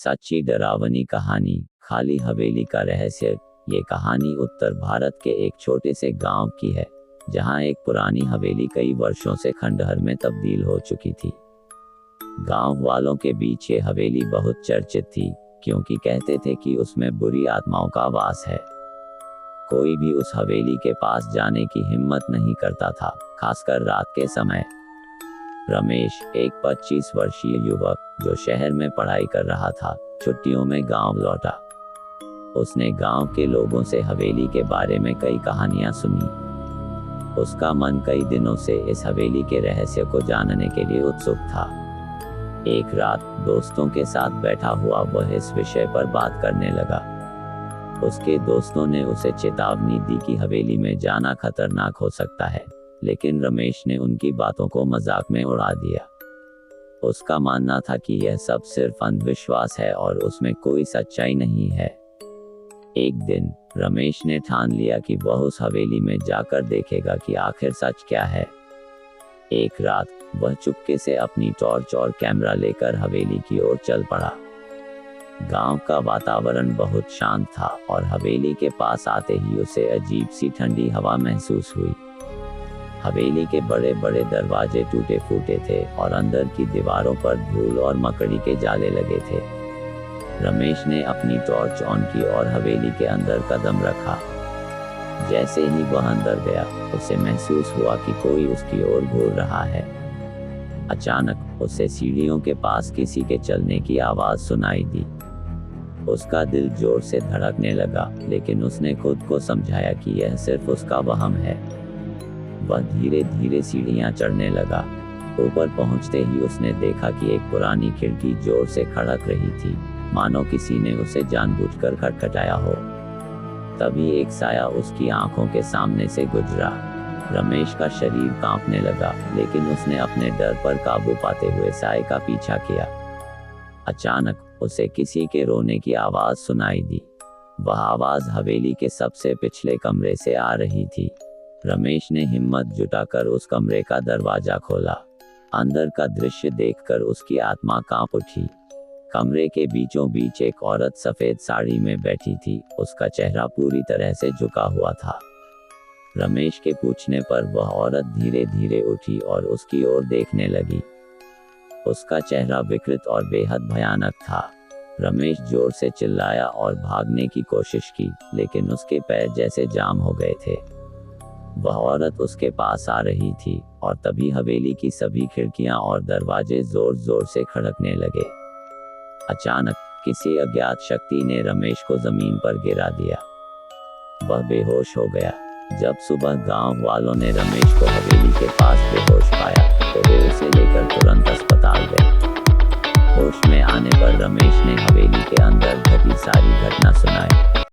सच्ची डरावनी कहानी, खाली हवेली का रहस्य। ये कहानी उत्तर भारत के एक छोटे से गांव की है, जहां एक पुरानी हवेली कई वर्षों से खंडहर में तब्दील हो चुकी थी। गांव वालों के बीच ये हवेली बहुत चर्चित थी, क्योंकि कहते थे कि उसमें बुरी आत्माओं का वास है। कोई भी उस हवेली के पास जाने की हिम्मत नहीं करता था, खासकर रात के समय। रमेश, एक 25 वर्षीय युवक जो शहर में पढ़ाई कर रहा था, छुट्टियों में गांव लौटा। उसने गांव के लोगों से हवेली के बारे में कई कहानियां सुनी। उसका मन कई दिनों से इस हवेली के रहस्य को जानने के लिए उत्सुक था। एक रात दोस्तों के साथ बैठा हुआ वह इस विषय पर बात करने लगा। उसके दोस्तों ने उसे चेतावनी दी कि हवेली में जाना खतरनाक हो सकता है, लेकिन रमेश ने उनकी बातों को मजाक में उड़ा दिया। उसका मानना था कि यह सब सिर्फ अंधविश्वास है और उसमें कोई सच्चाई नहीं है। एक दिन रमेश ने ठान लिया कि वह उस हवेली में जाकर देखेगा कि आखिर सच क्या है। एक रात वह चुपके से अपनी टॉर्च और कैमरा लेकर हवेली की ओर चल पड़ा। गांव का वातावरण बहुत शांत था और हवेली के पास आते ही उसे अजीब सी ठंडी हवा महसूस हुई। हवेली के बड़े बड़े दरवाजे टूटे फूटे थे और अंदर की दीवारों पर धूल और मकड़ी के जाले लगे थे। रमेश ने अपनी टॉर्च ऑन की और हवेली के अंदर कदम रखा। जैसे ही वह अंदर गया, उसे महसूस हुआ कि कोई उसकी ओर घूर रहा है। अचानक उसे सीढ़ियों के पास किसी के चलने की आवाज सुनाई दी। उसका दिल जोर से धड़कने लगा, लेकिन उसने खुद को समझाया कि यह सिर्फ उसका वहम है। वह धीरे धीरे सीढ़ियां चढ़ने लगा। ऊपर पहुंचते ही उसने देखा कि एक पुरानी खिड़की जोर से खड़क रही थी, मानो किसी ने उसे जानबूझकर खटखटाया हो। तभी एक साया उसकी आंखों के सामने से गुजरा। रमेश का शरीर कांपने लगा, लेकिन उसने अपने डर पर काबू पाते हुए साये का पीछा किया। अचानक उसे किसी के रोने की आवाज सुनाई दी। वह आवाज हवेली के सबसे पिछले कमरे से आ रही थी। रमेश ने हिम्मत जुटाकर उस कमरे का दरवाजा खोला। अंदर का दृश्य देखकर उसकी आत्मा कांप उठी। कमरे के बीचों बीच एक औरत सफेद साड़ी में बैठी थी। उसका चेहरा पूरी तरह से झुका हुआ था। रमेश के पूछने पर वह औरत धीरे धीरे उठी और उसकी ओर देखने लगी। उसका चेहरा विकृत और बेहद भयानक था। रमेश जोर से चिल्लाया और भागने की कोशिश की, लेकिन उसके पैर जैसे जाम हो गए थे। वह औरत उसके पास आ रही थी और तभी हवेली की सभी खिड़कियां और दरवाजे जोर जोर से खड़कने लगे। अचानक किसी अज्ञात शक्ति ने रमेश को जमीन पर गिरा दिया। वह बेहोश हो गया। जब सुबह गांव वालों ने रमेश को हवेली के पास बेहोश पाया, तो वे उसे लेकर तुरंत अस्पताल गए। होश में आने पर रमेश ने हवेली के अंदर घटी सारी घटना सुनाई।